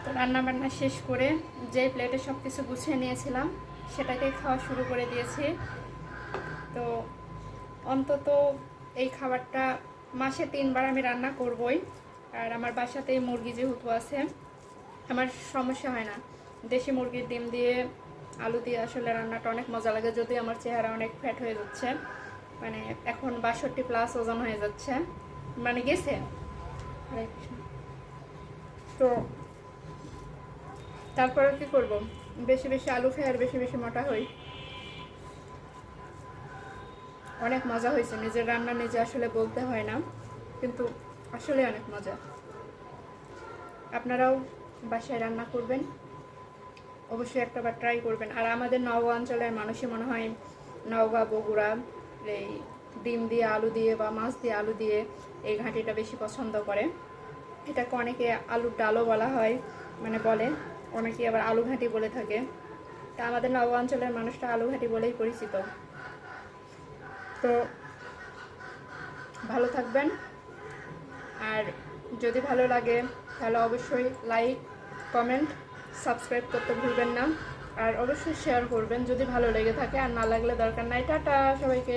তো রান্নাবান্না শেষ করে যেই প্লেটে সব কিছু গুছিয়ে নিয়েছিলাম সেটাকে খাওয়া শুরু করে দিয়েছি। তো অন্তত এই খাবারটা মাসে 3 বার আমি রান্না করবই। আর আমার বাসাতেই মুরগি যেহেতু আছে, আমার সমস্যা হয় না। দেশি মুরগির ডিম দিয়ে আলু দিয়ে আসলে রান্নাটা অনেক মজা লাগে। যদি আমার চেহারা অনেক ফ্যাট হয়ে যাচ্ছে, মানে এখন 62+ ওজন হয়ে যাচ্ছে, মানে গেছে। তো তারপরে কি করব, বেশি বেশি আলু খাই আর বেশি বেশি মোটা হই। অনেক মজা হয়েছে, নিজের রান্না নিজে আসলে বলতে হয় না, কিন্তু আসলে অনেক মজা। আপনারাও বাসায় রান্না করবেন, অবশ্যই একটাবার ট্রাই করবেন। আর আমাদের নওগাঁ অঞ্চলের মানুষই মনে হয় নওগাঁ বগুড়া এই ডিম দিয়ে আলু দিয়ে বা মাছ দিয়ে আলু দিয়ে এই ঘাঁটিটা বেশি পছন্দ করে। এটাকে অনেকে আলুর ডালও বলা হয়, মানে বলে, অনেকে আবার আলু ঘাঁটি বলে থাকে। তা আমাদের নওগাঁ অঞ্চলের মানুষটা আলু ঘাঁটি বলেই পরিচিত। তো ভালো থাকবেন, আর যদি ভালো লাগে তাহলে অবশ্যই লাইক, কমেন্ট, সাবস্ক্রাইব করতে ভুলবেন না। আর অবশ্যই শেয়ার করবেন যদি ভালো লেগে থাকে, আর না লাগলে দরকার নাই। টাটা সবাইকে।